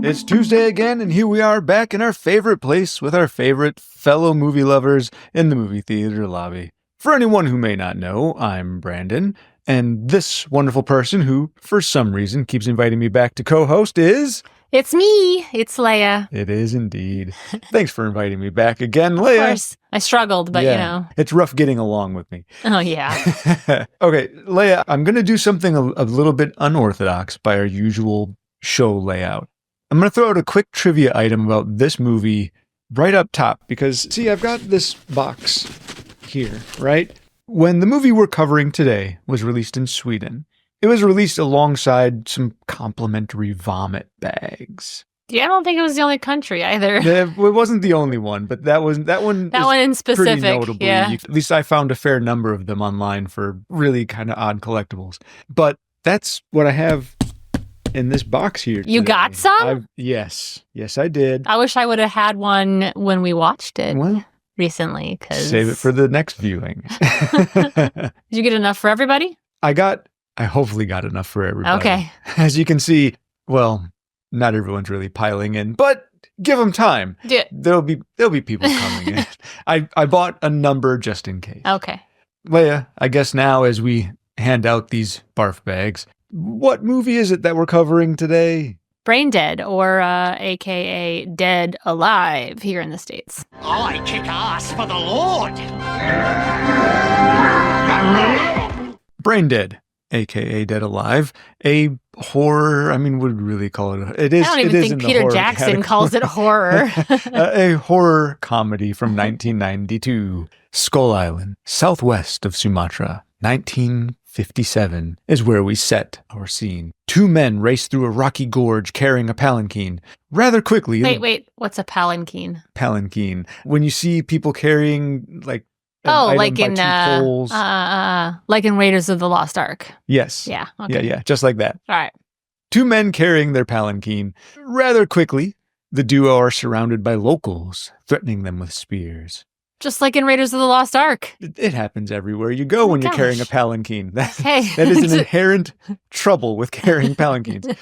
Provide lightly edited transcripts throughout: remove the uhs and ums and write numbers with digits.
It's Tuesday again, and here we are back in our favorite place with our favorite fellow movie lovers in the movie theater lobby. For anyone who may not know, I'm Brandon, and this wonderful person who, for some reason, keeps inviting me back to co-host is... It's me. It's Leia. It is indeed. Thanks for inviting me back again, Leia. Of course. I struggled, but you know. It's rough getting along with me. Oh, yeah. Okay, Leia, I'm going to do something a little bit unorthodox by our usual show layout. I'm going to throw out a quick trivia item about this movie right up top because, see, I've got this box here, right? When the movie we're covering today was released in Sweden, it was released alongside some complimentary vomit bags. Yeah, I don't think it was the only country either. It wasn't the only one, but that one in specific, pretty notably. Yeah. At least I found a fair number of them online for really kind of odd collectibles. But that's what I have in this box here today. You got some? Yes, I did. I wish I would have had one when we watched it recently. Save it for the next viewing. Did you get enough for everybody? I hopefully got enough for everybody. Okay. As you can see, well, not everyone's really piling in, but give them time. Yeah. There'll be people coming in. I bought a number just in case. Okay. Leia, I guess now as we hand out these barf bags, what movie is it that we're covering today? Braindead, or AKA Dead Alive here in the States. I kick ass for the Lord. Braindead, AKA Dead Alive, a horror, would really call it, it is. I don't even think Peter Jackson calls it horror. A horror comedy from 1992. Skull Island, southwest of Sumatra, 1957 is where we set our scene. Two men race through a rocky gorge carrying a palanquin. Rather quickly... Wait, what's a palanquin? Palanquin. When you see people carrying, like... like in Raiders of the Lost Ark. Yes. Yeah. Okay. Yeah, just like that. All right. Two men carrying their palanquin. Rather quickly, the duo are surrounded by locals, threatening them with spears. Just like in Raiders of the Lost Ark. It happens everywhere you go when you're carrying a palanquin. That is an inherent trouble with carrying palanquins.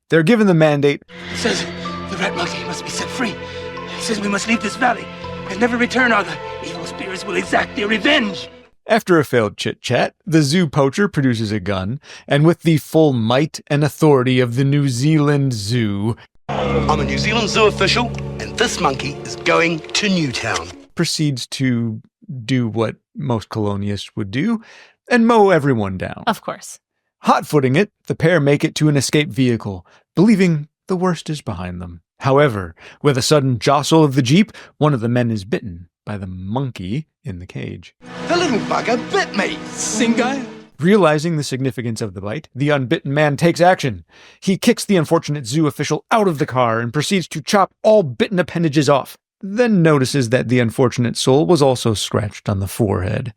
They're given the mandate. It says the red monkey must be set free. It says we must leave this valley and never return, or the evil spirits will exact their revenge. After a failed chit-chat, the zoo poacher produces a gun, and with the full might and authority of the New Zealand Zoo... I'm a New Zealand zoo official, and this monkey is going to Newtown. ...proceeds to do what most colonialists would do, and mow everyone down. Of course. Hot-footing it, the pair make it to an escape vehicle, believing the worst is behind them. However, with a sudden jostle of the Jeep, one of the men is bitten by the monkey in the cage. The little bugger bit me, Singo. Realizing the significance of the bite, the unbitten man takes action. He kicks the unfortunate zoo official out of the car and proceeds to chop all bitten appendages off, then notices that the unfortunate soul was also scratched on the forehead.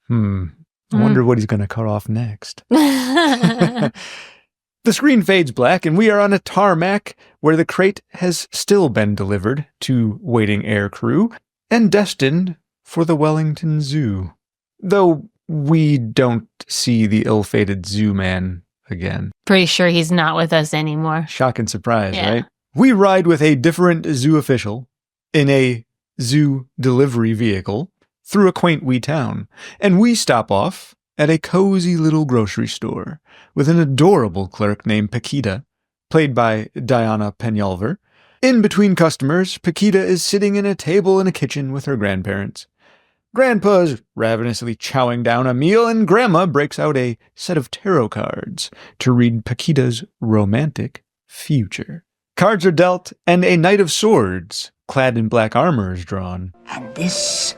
I wonder what he's going to cut off next. The screen fades black, and we are on a tarmac where the crate has still been delivered to waiting air crew and destined for the Wellington Zoo. Though we don't see the ill-fated zoo man again. Pretty sure he's not with us anymore. Shock and surprise, right? We ride with a different zoo official in a zoo delivery vehicle through a quaint wee town, and we stop off at a cozy little grocery store with an adorable clerk named Paquita, played by Diana Peñalver. In between customers, Paquita is sitting in a table in a kitchen with her grandparents. Grandpa's ravenously chowing down a meal, and Grandma breaks out a set of tarot cards to read Paquita's romantic future. Cards are dealt, and a knight of swords, clad in black armor, is drawn. And this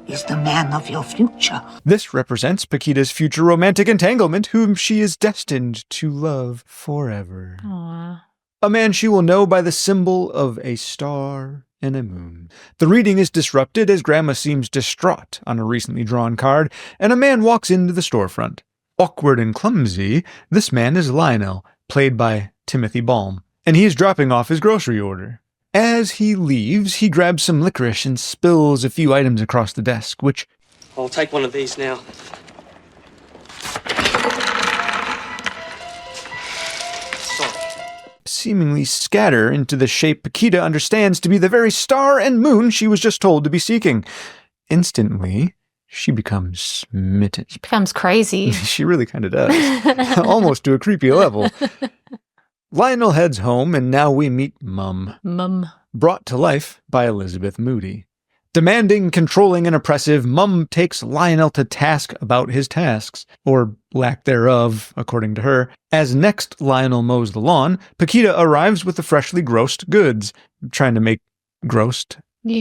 is the man of your future. This represents Paquita's future romantic entanglement, whom she is destined to love forever. Aww. A man she will know by the symbol of a star and a moon. The reading is disrupted as Grandma seems distraught on a recently drawn card, and a man walks into the storefront. Awkward and clumsy, this man is Lionel, played by Timothy Balm, and he is dropping off his grocery order. As he leaves, he grabs some licorice and spills a few items across the desk, which... I'll take one of these now. Sorry. seemingly scatter into the shape Paquita understands to be the very star and moon she was just told to be seeking. Instantly, she becomes smitten. She becomes crazy. She really kind of does. Almost to a creepy level. Lionel heads home, and now we meet Mum. Mum. Brought to life by Elizabeth Moody. Demanding, controlling, and oppressive, Mum takes Lionel to task about his tasks, or lack thereof, according to her. As next Lionel mows the lawn, Paquita arrives with the freshly grossed goods. I'm trying to make grossed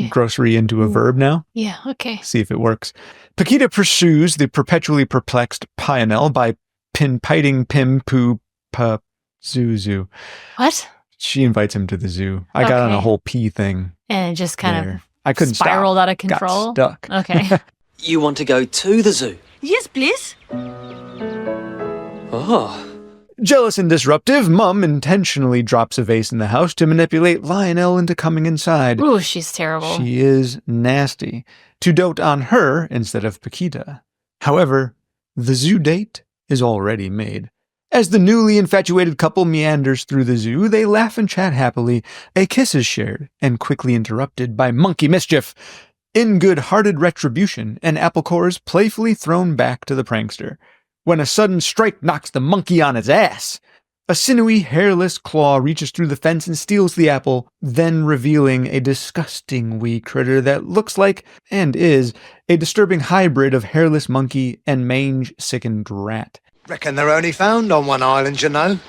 grocery into a verb now. Yeah, okay. See if it works. Paquita pursues the perpetually perplexed Lionel by pinpiting Pim Poo Pa Zuzu. What? She invites him to the zoo. I got on a whole pee thing. And it just kind of I couldn't spiraled stop. out of control. Got stuck. Okay. You want to go to the zoo? Yes, please. Oh. Jealous and disruptive, Mum intentionally drops a vase in the house to manipulate Lionel into coming inside. Ooh, she's terrible. She is nasty. To dote on her instead of Paquita. However, the zoo date is already made. As the newly infatuated couple meanders through the zoo, they laugh and chat happily. A kiss is shared and quickly interrupted by monkey mischief. In good-hearted retribution, an apple core is playfully thrown back to the prankster, when a sudden strike knocks the monkey on its ass. A sinewy, hairless claw reaches through the fence and steals the apple, then revealing a disgusting wee critter that looks like, and is, a disturbing hybrid of hairless monkey and mange-sickened rat. Reckon they're only found on one island, you know.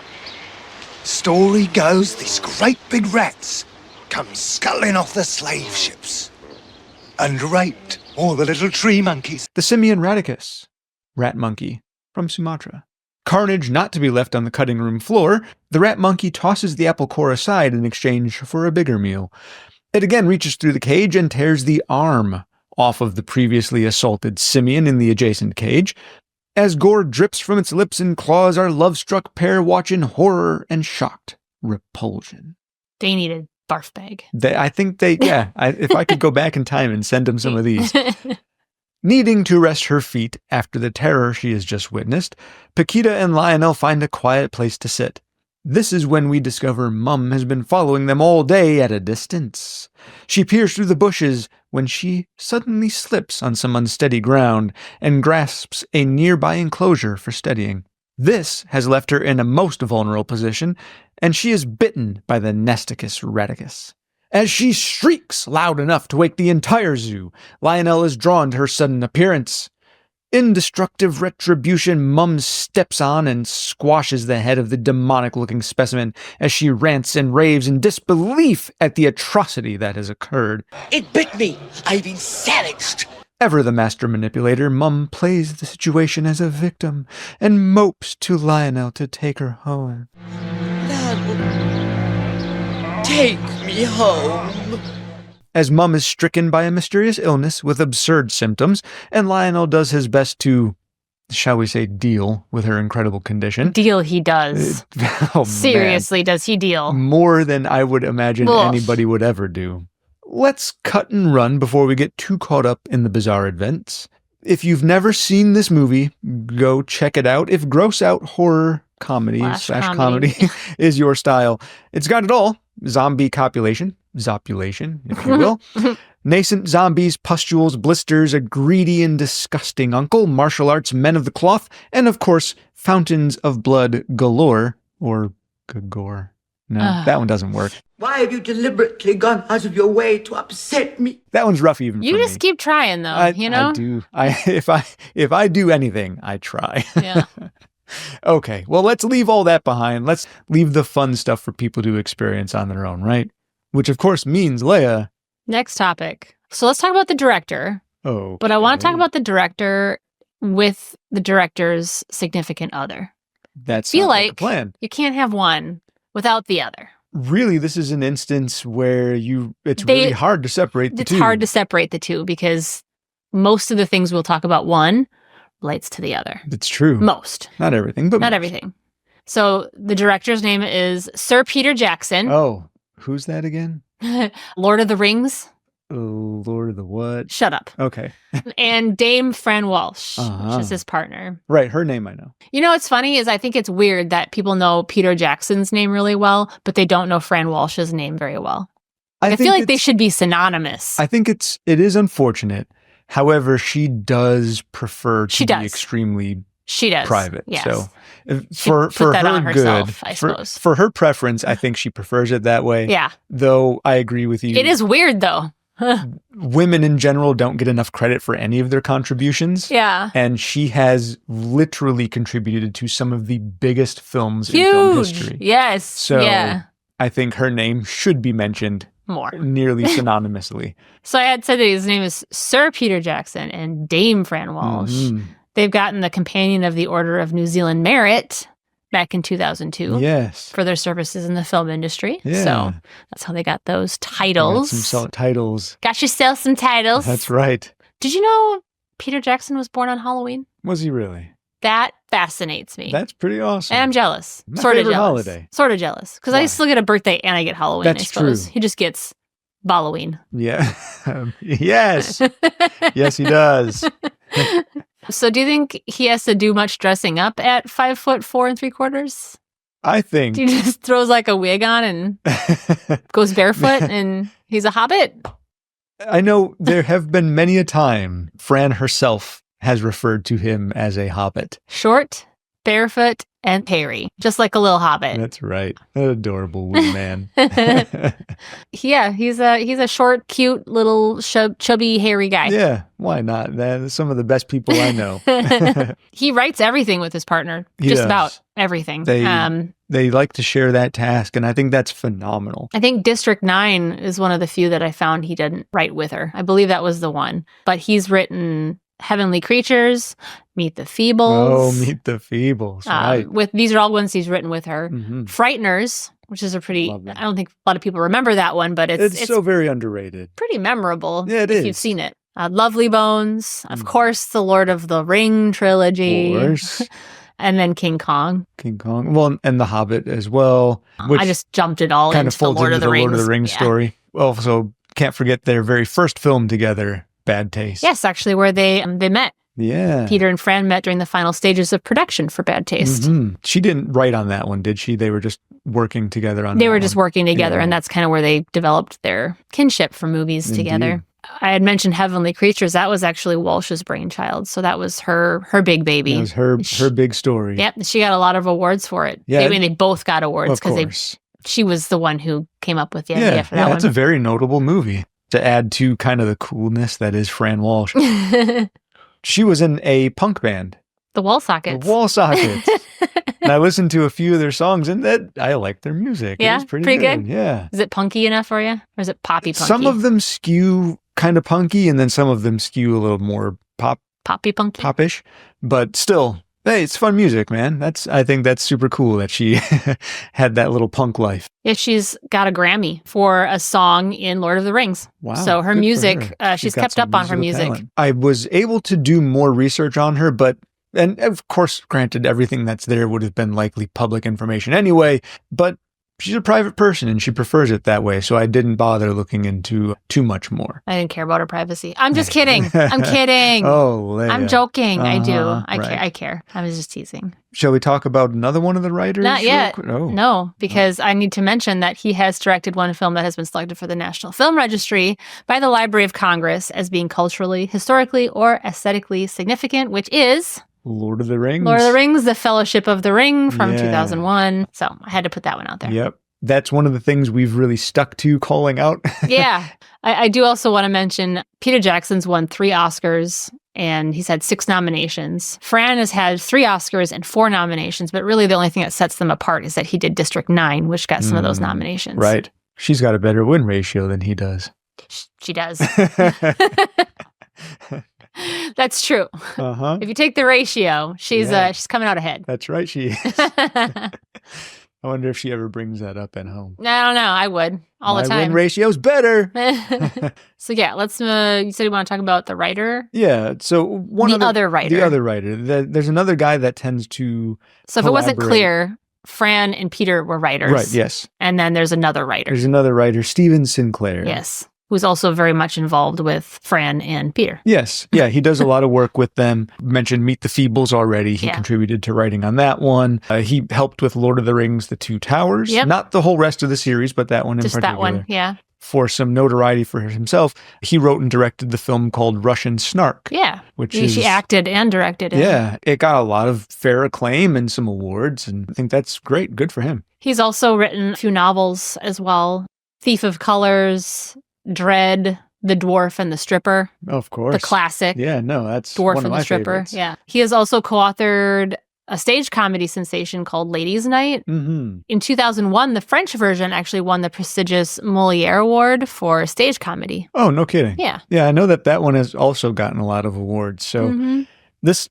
Story goes these great big rats come scuttling off the slave ships and raped all the little tree monkeys. The simian raticus, rat monkey, from Sumatra. Carnage not to be left on the cutting room floor, the rat monkey tosses the apple core aside in exchange for a bigger meal. It again reaches through the cage and tears the arm off of the previously assaulted simian in the adjacent cage. As gore drips from its lips and claws, our love-struck pair watch in horror and shocked repulsion. They need a barf bag. I think if I could go back in time and send them some of these. Needing to rest her feet after the terror she has just witnessed, Paquita and Lionel find a quiet place to sit. This is when we discover Mum has been following them all day at a distance. She peers through the bushes when she suddenly slips on some unsteady ground and grasps a nearby enclosure for steadying. This has left her in a most vulnerable position, and she is bitten by the Nesticus raticus. As she shrieks loud enough to wake the entire zoo, Lionel is drawn to her sudden appearance. In destructive retribution, Mum steps on and squashes the head of the demonic-looking specimen as she rants and raves in disbelief at the atrocity that has occurred. It bit me. I've been savaged. Ever the master manipulator, Mum plays the situation as a victim and mopes to Lionel to take her home. Take me home. As Mum is stricken by a mysterious illness with absurd symptoms, and Lionel does his best to, shall we say, deal with her incredible condition. Deal he does. Oh, Seriously, man. does he deal? More than I would imagine Ugh. anybody would ever do. Let's cut and run before we get too caught up in the bizarre events. If you've never seen this movie, go check it out. If gross out horror comedy slash comedy is your style, it's got it all. Zombie copulation, zopulation, if you will. Nascent zombies, pustules, blisters, a greedy and disgusting uncle, martial arts, men of the cloth, and of course, fountains of blood galore, or gore. No, that one doesn't work. Why have you deliberately gone out of your way to upset me? That one's rough even You for just me. keep trying though, you know? I do. If I do anything, I try. Yeah. Okay, well, let's leave all that behind. Let's leave the fun stuff for people to experience on their own, right? Which, of course, means, Leia. Next topic. So let's talk about the director. Oh. But I want to talk about the director with the director's significant other. That's Feel like a like plan. you can't have one without the other. Really, this is an instance where it's really hard to separate the two. It's hard to separate the two because most of the things we'll talk about one relates to the other. It's true. Most. Not everything, but Not most. everything. So the director's name is Sir Peter Jackson. Oh, who's that again? Lord of the Rings. Lord of the what? Shut up. Okay. And Dame Fran Walsh, Uh-huh. which is his partner. Right. Her name I know. You know what's funny is I think it's weird that people know Peter Jackson's name really well, but they don't know Fran Walsh's name very well. I feel like they should be synonymous. I think it is unfortunate. However, she does prefer to be extremely private. Yes. So for that her on herself, good, I suppose. For her preference, I think she prefers it that way. Yeah. Though I agree with you. It is weird though. Women in general don't get enough credit for any of their contributions. Yeah. And she has literally contributed to some of the biggest films in film history. Yes. So yeah. I think her name should be mentioned more, nearly synonymously. So I had said that his name is Sir Peter Jackson and Dame Fran Walsh. Mm-hmm. They've gotten the Companion of the Order of New Zealand Merit back in 2002. Yes. For their services in the film industry. Yeah. So that's how they got those titles. Some titles. Got yourself some titles. That's right. Did you know Peter Jackson was born on Halloween? Was he really? That fascinates me. That's pretty awesome. And I'm jealous. My sort of favorite jealous. holiday. Sort of jealous. Because I still get a birthday and I get Halloween, That's I suppose. true. He just gets Halloween. Yeah. Yes. Yes, he does. So do you think he has to do much dressing up at 5'4 3/4? I think. He just throws like a wig on and goes barefoot and he's a hobbit? I know there have been many a time Fran herself has referred to him as a hobbit. Short, barefoot, and hairy. Just like a little hobbit. That's right. An adorable wee man. Yeah, he's a short, cute, little chubby, hairy guy. Yeah, why not? They're some of the best people I know. He writes everything with his partner. He just does. about everything. They like to share that task, and I think that's phenomenal. I think District 9 is one of the few that I found he didn't write with her. I believe that was the one. But he's written Heavenly Creatures, Meet the Feebles. Oh, Meet the Feebles, right. These are all ones he's written with her. Mm-hmm. Frighteners, which is a pretty, I don't think a lot of people remember that one, but it's so very underrated. Pretty memorable Yeah, it if is. you've seen it. Lovely Bones, of course, the Lord of the Ring trilogy. Of course. And then King Kong. King Kong. Well, and The Hobbit as well. Which I just jumped it all kind into of folds the Lord into of the the Rings. Lord of the Rings story. Also, can't forget their very first film together, Bad Taste. Yes, actually, where they met. Yeah. Peter and Fran met during the final stages of production for Bad Taste. Mm-hmm. She didn't write on that one, did she? They were just working together on They that were one. just working together, Yeah. and that's kind of where they developed their kinship for movies Indeed. together. I had mentioned Heavenly Creatures. That was actually Walsh's brainchild. So that was her big baby. That was her big story. Yep. She got a lot of awards for it. Yeah. I mean, they both got awards Of course. she was the one who came up with the idea for that yeah, one. that's a very notable movie to add to kind of the coolness that is Fran Walsh. She was in a punk band. The Wall Sockets. The Wall Sockets. And I listened to a few of their songs, and that I like their music. Yeah, It was pretty good. Yeah. Is it punky enough for you? Or is it poppy punky? Some of them skew kind of punky, and then some of them skew a little more poppy punky. popish. But still, hey, it's fun music, man. I think that's super cool that she had that little punk life. Yeah, she's got a Grammy for a song in Lord of the Rings. Wow. So her good for music, her. she's got kept some up on her musical music. talent. I was able to do more research on her, and of course, granted, everything that's there would have been likely public information anyway, but she's a private person and she prefers it that way. So I didn't bother looking into too much more. I didn't care about her privacy. I'm just kidding. I'm kidding. Oh, Leia. I'm joking. I do. Right. I care. I was just teasing. Shall we talk about another one of the writers? Not real yet. quick? Oh. No, because I need to mention that he has directed one film that has been selected for the National Film Registry by the Library of Congress as being culturally, historically, or aesthetically significant, which is Lord of the Rings. Lord of the Rings, The Fellowship of the Ring from Yeah. 2001. So I had to put that one out there. Yep. That's one of the things we've really stuck to calling out. Yeah. I do also want to mention Peter Jackson's won 3 Oscars and he's had 6 nominations. Fran has had 3 Oscars and 4 nominations, but really the only thing that sets them apart is that he did District 9, which got some of those nominations. Right. She's got a better win ratio than he does. She does. That's true. Uh-huh. If you take the ratio, she's coming out ahead. That's right, she is. I I wonder if she ever brings that up at home. don't know. I would all My the time. win ratio's better. So yeah, let's. You said you want to talk about the writer. Yeah. So The other writer. The other writer. There's another guy that tends to. So if it wasn't collaborate. clear, Fran and Peter were writers. Right. Yes. And then there's another writer. There's another writer, Stephen Sinclair. Yes. who's also very much involved with Fran and Peter. Yes. Yeah, he does a lot of work with them. Mentioned Meet the Feebles already. He contributed to writing on that one. He helped with Lord of the Rings, The Two Towers. Yep. Not the whole rest of the series, but that one in Just particular. that one, yeah. For some notoriety for himself, he wrote and directed the film called Russian Snark. Yeah. Which she acted and directed it. Yeah. It got a lot of fair acclaim and some awards, and I think that's great. Good for him. He's also written a few novels as well. Thief of Colors, Dread, The Dwarf and the Stripper. Of course. The classic. Yeah, no, that's Dwarf one of and my the Stripper. favorites. Yeah. He has also co-authored a stage comedy sensation called Ladies' Night. Mm-hmm. In 2001, the French version actually won the prestigious Moliere Award for stage comedy. Oh, no kidding. Yeah. Yeah, I know that one has also gotten a lot of awards. So this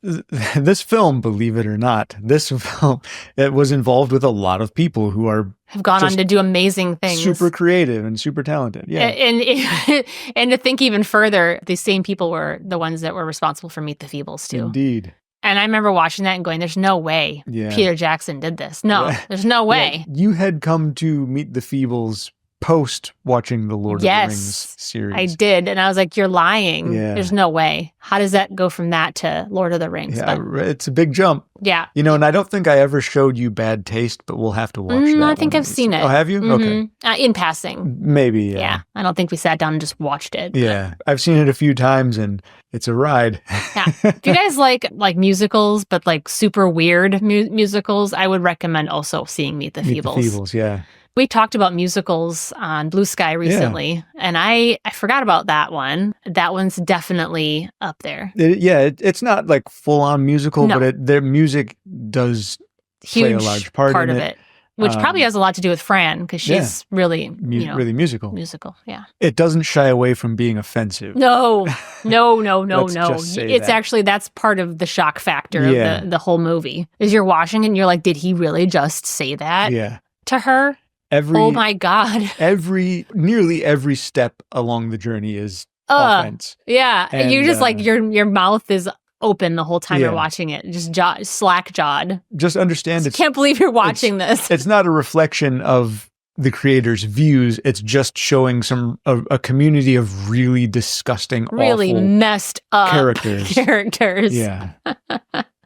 film, believe it or not, this film, it was involved with a lot of people who have gone on to do amazing things. Super creative and super talented. Yeah. And to think even further, these same people were the ones that were responsible for Meet the Feebles too. Indeed. And I remember watching that and going, there's no way Peter Jackson did this. No, there's no way. Yeah. You had come to Meet the Feebles post watching the Lord of the Rings series. I did. And I was like, you're lying. Yeah. There's no way. How does that go from that to Lord of the Rings? Yeah, it's a big jump. Yeah. You know, and I don't think I ever showed you Bad Taste, but we'll have to watch that. I think I've seen it. Oh, have you? Okay. In passing. Maybe, Yeah. I don't think we sat down and just watched it. Yeah. I've seen it a few times and it's a ride. Yeah. If you guys like musicals, but like super weird musicals, I would recommend also seeing Meet the Feebles. Meet the Feebles, yeah. We talked about musicals on Blue Sky recently, and I forgot about that one. That one's definitely up there. It's not like full-on musical, but their music does play a large part in of it. Which probably has a lot to do with Fran, because she's really, really musical. Musical, yeah. It doesn't shy away from being offensive. No. Just say It's that. actually, that's part of the shock factor of the whole movie. Is you're watching and you're like, did he really just say that to her? Oh my God. Nearly every step along the journey is offense. Yeah. And you're just like, your mouth is open the whole time you're watching it. Just slack-jawed. Just understand I can't believe you're watching this. It's not a reflection of the creator's views. It's just showing a community of really disgusting, really awful, messed up characters. Yeah.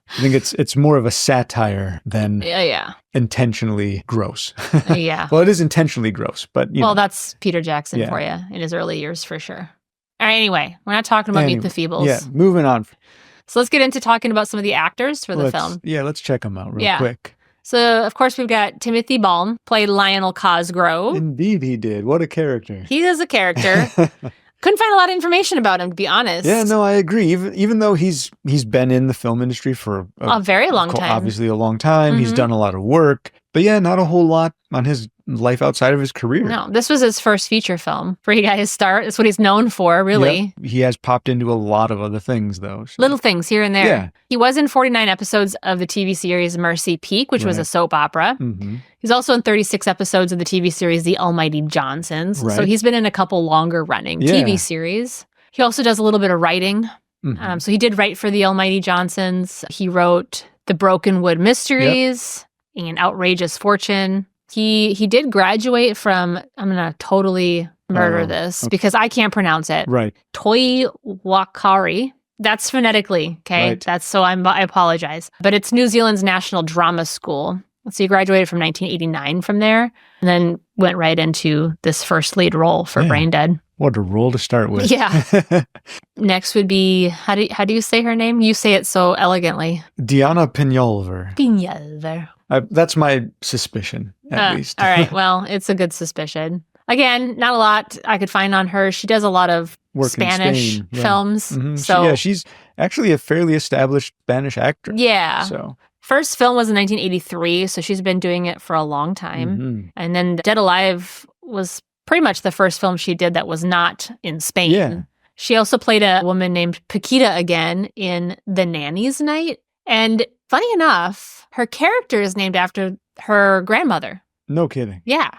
I think it's more of a satire than intentionally gross. Yeah. Well, it is intentionally gross, but that's Peter Jackson for you in his early years for sure. All right, anyway, we're not talking about Meet the Feebles. Yeah, moving on. So let's get into talking about some of the actors for the film. Yeah, let's check them out real quick. So, of course, we've got Timothy Balm, played Lionel Cosgrove. Indeed he did. What a character. He is a character. Couldn't find a lot of information about him, to be honest. Yeah, no, I agree. Even though he's been in the film industry for a very long time. Obviously a long time. He's done a lot of work. But yeah, not a whole lot on his life outside of his career. No, this was his first feature film where he got his start. That's what he's known for, really. Yep. He has popped into a lot of other things, though. So. Little things here and there. Yeah. He was in 49 episodes of the TV series Mercy Peak, which was a soap opera. Mm-hmm. He's also in 36 episodes of the TV series The Almighty Johnsons. Right. So he's been in a couple longer running TV series. He also does a little bit of writing. Mm-hmm. So he did write for The Almighty Johnsons. He wrote The Brokenwood Mysteries and Outrageous Fortune. He did graduate from, I'm going to totally murder this because I can't pronounce it. Right. Toi Wakari. That's phonetically, okay? Right. I apologize. But it's New Zealand's National Drama School. So he graduated from 1989 from there and then went right into this first lead role for Braindead. What a role to start with. Yeah. Next would be, how do you say her name? You say it so elegantly. Diana Pinolver. Pinolver. That's my suspicion, at least. All right. Well, it's a good suspicion. Again, not a lot I could find on her. She does a lot of work Spanish in Spain, films. Mm-hmm. So she's actually a fairly established Spanish actress. Yeah. So first film was in 1983, so she's been doing it for a long time. Mm-hmm. And then Dead Alive was pretty much the first film she did that was not in Spain. Yeah. She also played a woman named Paquita again in The Nanny's Night. And funny enough, her character is named after her grandmother. No kidding. Yeah.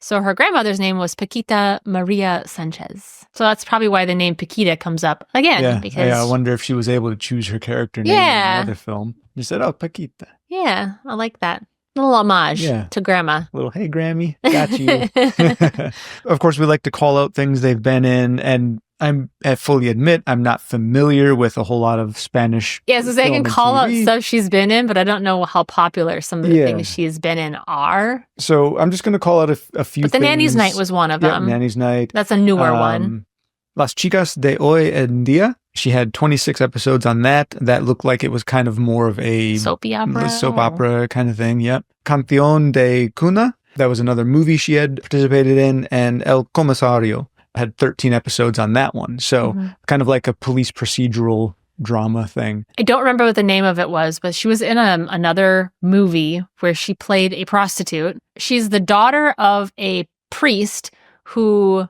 So her grandmother's name was Paquita Maria Sanchez. So that's probably why the name Paquita comes up again. Yeah. Because I wonder if she was able to choose her character name in another film. You said, oh, Paquita. Yeah, I like that. little homage Yeah. to Grandma. Little, hey, Grammy, got you. Of course, we like to call out things they've been in, and I fully admit I'm not familiar with a whole lot of Spanish. Yeah, so they film can and call out TV. stuff she's been in, but I don't know how popular some of the Yeah. things she's been in are. So I'm just going to call out a few But the things. Nanny's Night was one of Yeah, them. Nanny's Night. That's a newer one. Las Chicas de Hoy en Día. She had 26 episodes on that. That looked like it was kind of more of a Soapy opera. soap opera kind of thing. Yep. Canción de Cuna. That was another movie she had participated in. And El Comisario had 13 episodes on that one. So kind of like a police procedural drama thing. I don't remember what the name of it was, but she was in another movie where she played a prostitute. She's the daughter of a priest who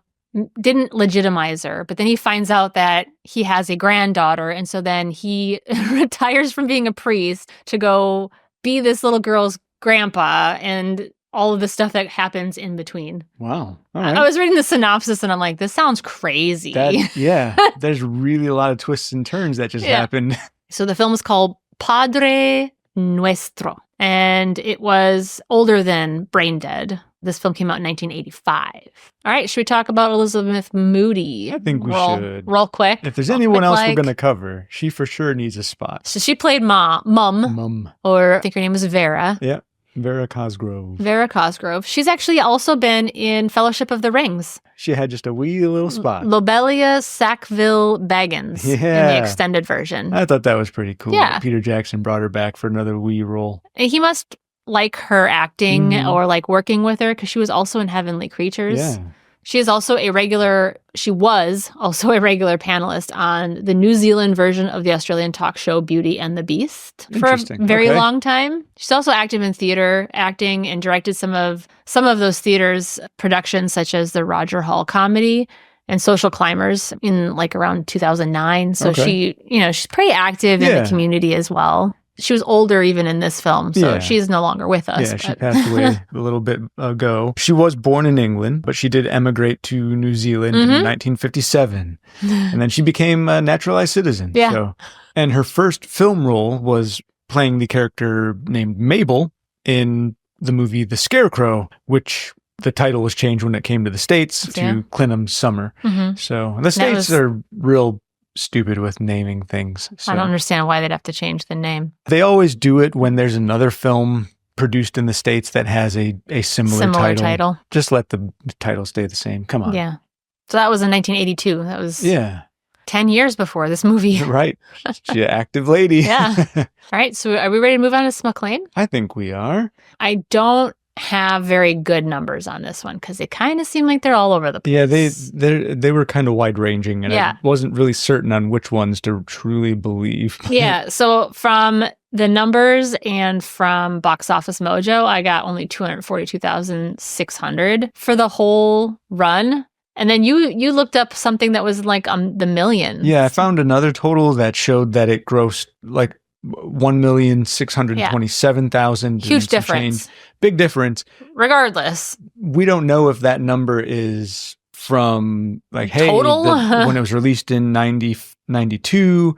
didn't legitimize her, but then he finds out that he has a granddaughter, and so then he retires from being a priest to go be this little girl's grandpa and all of the stuff that happens in between. Wow. All right. I was reading the synopsis and I'm like, this sounds crazy. Yeah. There's really a lot of twists and turns that just happened. So the film is called Padre Nuestro, and it was older than Braindead. This film came out in 1985. All right, should we talk about Elizabeth Moody? I think we should. Real quick. If there's anyone else we're going to cover, she for sure needs a spot. So she played Mum, or I think her name was Vera. Yeah, Vera Cosgrove. Vera Cosgrove. She's actually also been in Fellowship of the Rings. She had just a wee little spot. Lobelia Sackville Baggins in the extended version. I thought that was pretty cool. Yeah. Peter Jackson brought her back for another wee role. And he must like her acting or like working with her because she was also in Heavenly Creatures. Yeah. She was also a regular panelist on the New Zealand version of the Australian talk show Beauty and the Beast for a very long time. She's also active in theater, acting, and directed some of those theaters productions such as the Roger Hall comedy and Social Climbers in like around 2009. So she's pretty active in the community as well. She was older even in this film, so she's no longer with us. Yeah, she passed away a little bit ago. She was born in England, but she did emigrate to New Zealand in 1957. And then she became a naturalized citizen. Yeah. So, and her first film role was playing the character named Mabel in the movie The Scarecrow, which the title was changed when it came to the States to Clinham's Summer. So the States are real stupid with naming things. So I don't understand why they'd have to change the name. they always do it when there's another film produced in the States that has a similar title. Just let the title stay the same. Come on. Yeah. So that was in 1982. That was 10 years before this movie. Right. She's an active lady. Yeah. All right. So are we ready to move on to Smaclean? I think we are. I don't have very good numbers on this one because they kind of seem like they're all over the place. Yeah, they were kind of wide ranging, and I wasn't really certain on which ones to truly believe. Yeah, so from the numbers and from Box Office Mojo, I got only 242,600 for the whole run. And then you looked up something that was like the millions. Yeah, I found another total that showed that it grossed like 1,627,000. Huge difference. Big difference. Regardless, we don't know if that number is from like, hey, total when it was released in 92,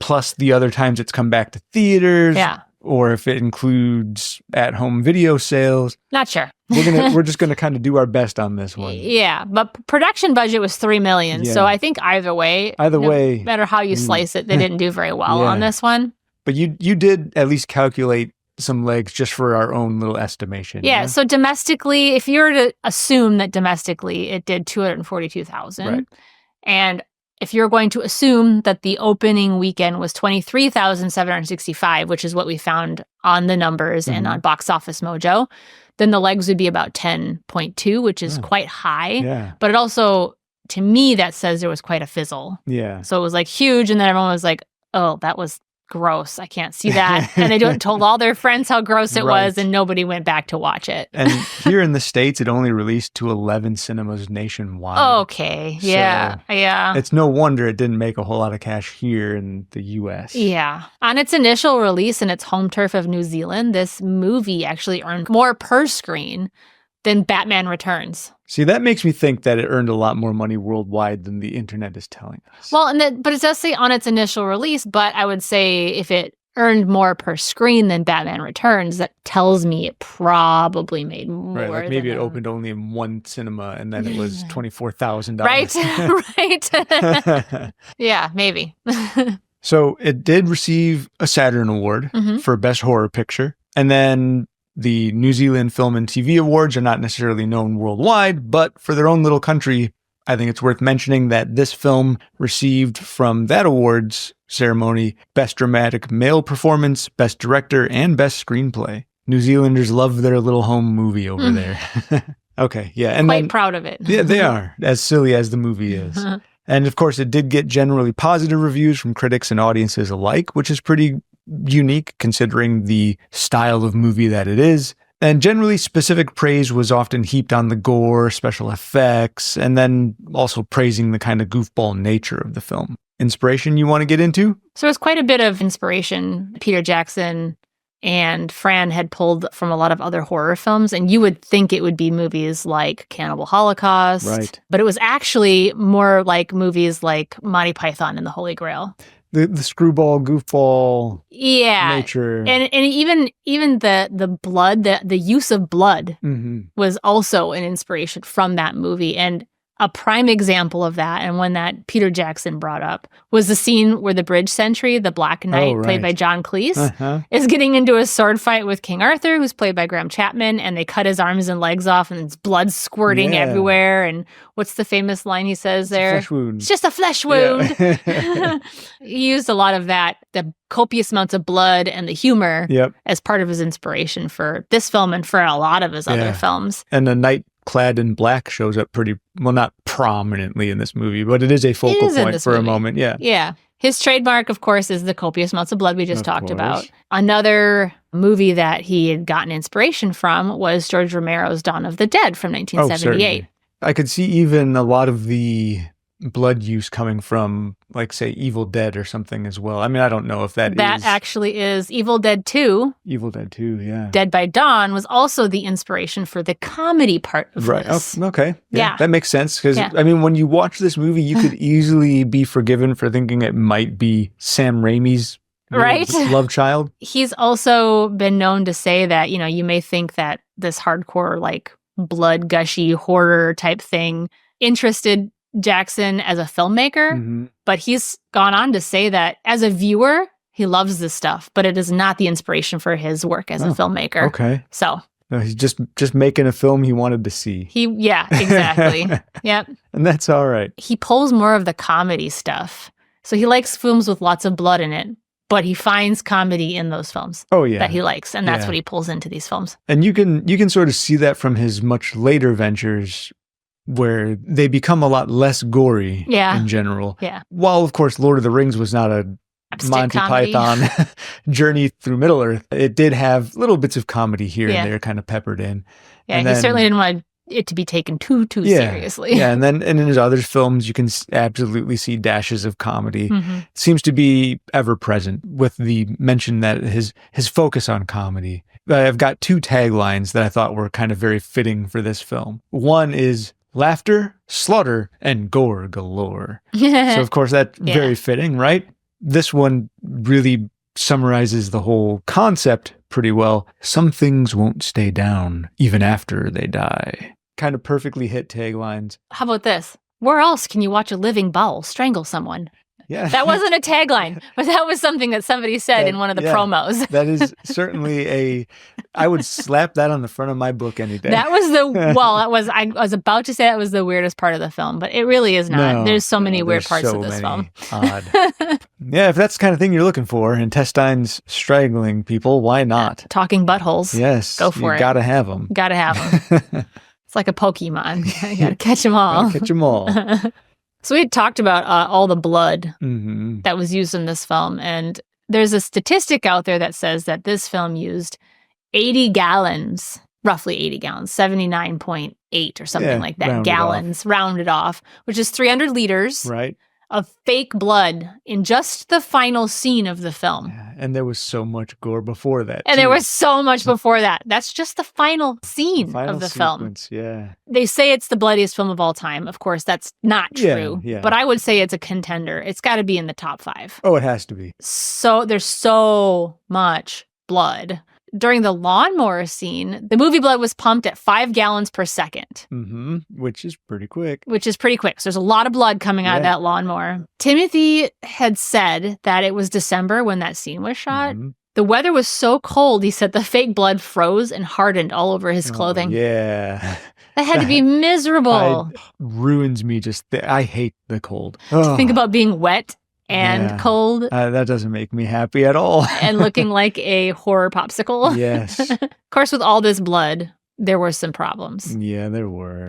plus the other times it's come back to theaters. Yeah. Or if it includes at-home video sales. Not sure. We're just gonna kind of do our best on this one. Yeah, but production budget was $3 million. So I think either way, no matter how you slice it, they didn't do very well on this one. But you did at least calculate some legs just for our own little estimation. Yeah. So domestically, if you were to assume that domestically it did 242,000, right. And if you're going to assume that the opening weekend was 23,765, which is what we found on the numbers and on Box Office Mojo, then the legs would be about 10.2, which is quite high. Yeah. But it also, to me, that says there was quite a fizzle. Yeah. So it was like huge, and then everyone was like, oh, that was gross. I can't see that. And they told all their friends how gross it was, and nobody went back to watch it. And here in the States, it only released to 11 cinemas nationwide. Okay. Yeah. So yeah. It's no wonder it didn't make a whole lot of cash here in the U.S. Yeah. On its initial release in its home turf of New Zealand, this movie actually earned more per screen than Batman Returns. See, that makes me think that it earned a lot more money worldwide than the internet is telling us. Well, but it does say on its initial release, but I would say if it earned more per screen than Batman Returns, that tells me it probably made more. Right, like maybe than it opened only in one cinema and then it was $24,000. Right. Yeah, maybe. So it did receive a Saturn Award for Best Horror Picture. And then the New Zealand Film and TV Awards are not necessarily known worldwide, but for their own little country, I think it's worth mentioning that this film received from that awards ceremony Best Dramatic Male Performance, Best Director, and Best Screenplay. New Zealanders love their little home movie over there. Okay, yeah. And Quite proud of it. Yeah, they are, as silly as the movie is. And of course, it did get generally positive reviews from critics and audiences alike, which is pretty unique considering the style of movie that it is. And generally, specific praise was often heaped on the gore, special effects, and then also praising the kind of goofball nature of the film. Inspiration you want to get into? So there's quite a bit of inspiration. Peter Jackson and Fran had pulled from a lot of other horror films, and you would think it would be movies like Cannibal Holocaust. Right. But it was actually more like movies like Monty Python and the Holy Grail. The screwball, goofball nature. And even the blood, the use of blood was also an inspiration from that movie. And a prime example of that, and one that Peter Jackson brought up, was the scene where the bridge sentry, the Black Knight, played by John Cleese, is getting into a sword fight with King Arthur, who's played by Graham Chapman, and they cut his arms and legs off, and it's blood squirting everywhere. And what's the famous line he says there? Flesh wound. It's just a flesh wound. Yeah. He used a lot of that, the copious amounts of blood and the humor as part of his inspiration for this film and for a lot of his other films. And the knight clad in black shows up pretty, well, not prominently in this movie, but it is a focal point for a moment. Yeah. Yeah. His trademark, of course, is the copious amounts of blood we just talked about. Another movie that he had gotten inspiration from was George Romero's Dawn of the Dead from 1978. I could see even a lot of the blood use coming from, like, say, Evil Dead or something as well. I mean, I don't know if that actually is Evil Dead 2. Evil Dead 2, yeah. Dead by Dawn was also the inspiration for the comedy part of this. Oh, okay. Yeah. That makes sense. Because, I mean, when you watch this movie, you could easily be forgiven for thinking it might be Sam Raimi's love child. He's also been known to say that, you know, you may think that this hardcore, like, blood gushy horror type thing interested Jackson as a filmmaker, but he's gone on to say that as a viewer, he loves this stuff, but it is not the inspiration for his work as a filmmaker. Okay. So he's just making a film he wanted to see. Exactly. Yep. And that's all right. He pulls more of the comedy stuff. So he likes films with lots of blood in it, but he finds comedy in those films that he likes, and that's what he pulls into these films. And you can sort of see that from his much later ventures, where they become a lot less gory in general. Yeah. While, of course, Lord of the Rings was not a Monty Python journey through Middle-earth, it did have little bits of comedy here and there kind of peppered in. Yeah, and he certainly didn't want it to be taken too seriously. Yeah, and in his other films, you can absolutely see dashes of comedy. It seems to be ever present with the mention that his focus on comedy. I've got two taglines that I thought were kind of very fitting for this film. One is laughter, slaughter, and gore galore. So, of course, that's very fitting, right? This one really summarizes the whole concept pretty well. Some things won't stay down even after they die. Kind of perfectly hit taglines. How about this? Where else can you watch a living bowel strangle someone? Yeah. That wasn't a tagline, but that was something that somebody said in one of the promos. That is certainly I would slap that on the front of my book any day. That was I was about to say that was the weirdest part of the film, but it really is not. No, there's so many weird parts of this film. Odd. Yeah, if that's the kind of thing you're looking for, intestines strangling people, why not? Talking buttholes. Yes. Go for it. You gotta have them. Gotta have them. It's like a Pokemon. You gotta catch them all. Catch them all. So we had talked about all the blood that was used in this film, and there's a statistic out there that says that this film used 80 gallons, roughly 80 gallons, 79.8 or something like that, rounded off, which is 300 liters of fake blood in just the final scene of the film. Yeah, and there was so much gore before that. And too. there was so much before that. That's just the final scene Final of the film. sequence, yeah. They say it's the bloodiest film of all time. Of course, that's not true. Yeah. But I would say it's a contender. It's got to be in the top 5. Oh, it has to be. So there's so much blood. During the lawnmower scene, the movie blood was pumped at 5 gallons per second. Mm-hmm. Which is pretty quick. So there's a lot of blood coming out of that lawnmower. Timothy had said that it was December when that scene was shot. Mhm. The weather was so cold, he said the fake blood froze and hardened all over his clothing. Yeah. That had to be miserable. Ruins me just. I hate the cold. To think about being wet and Yeah. cold That doesn't make me happy at all. and looking like a horror popsicle. Yes. Of course, with all this blood, there were some problems. Yeah, there were.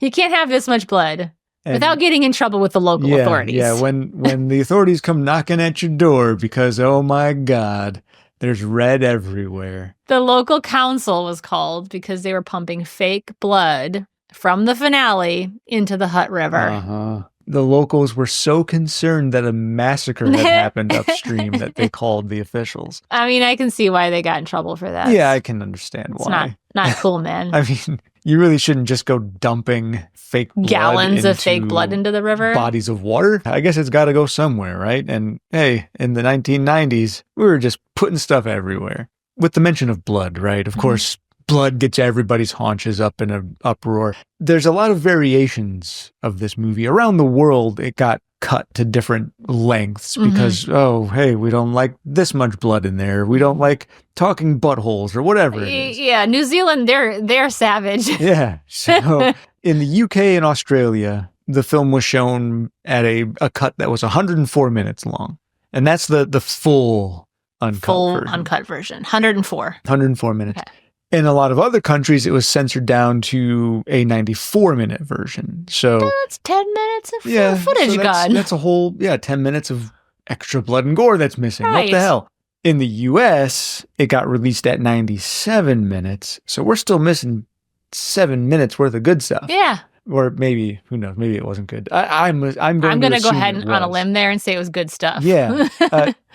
You can't have this much blood And- without getting in trouble with the local authorities. Yeah, when the authorities come knocking at your door because, oh my God, there's red everywhere. The local council was called because they were pumping fake blood from the finale into the Hutt River. Uh-huh. The locals were so concerned that a massacre had happened upstream that they called the officials. I mean, I can see why they got in trouble for that. Yeah, I can understand It's why. not cool, man. I mean, you really shouldn't just go dumping fake blood Gallons of fake into blood into the river. bodies of water. I guess it's got to go somewhere, right? And hey, in the 1990s, we were just putting stuff everywhere. With the mention of blood, right? Of course, blood gets everybody's haunches up in an uproar. There's a lot of variations of this movie. Around the world, it got cut to different lengths because, oh, hey, we don't like this much blood in there. We don't like talking buttholes or whatever it is. Yeah, New Zealand, they're savage. Yeah. So in the UK and Australia, the film was shown at a cut that was 104 minutes long. And that's the full uncut version. Uncut version. 104. 104 minutes. Okay. In a lot of other countries, it was censored down to a 94-minute version. So That's 10 minutes of yeah, footage so gone. that's a whole 10 minutes of extra blood and gore that's missing. What Right. the hell? In the US, it got released at 97 minutes. So we're still missing 7 minutes worth of good stuff. Yeah. Or maybe, who knows, maybe it wasn't good. I'm going I'm to going to go assume ahead it and on a was. limb there and say it was good stuff. Yeah.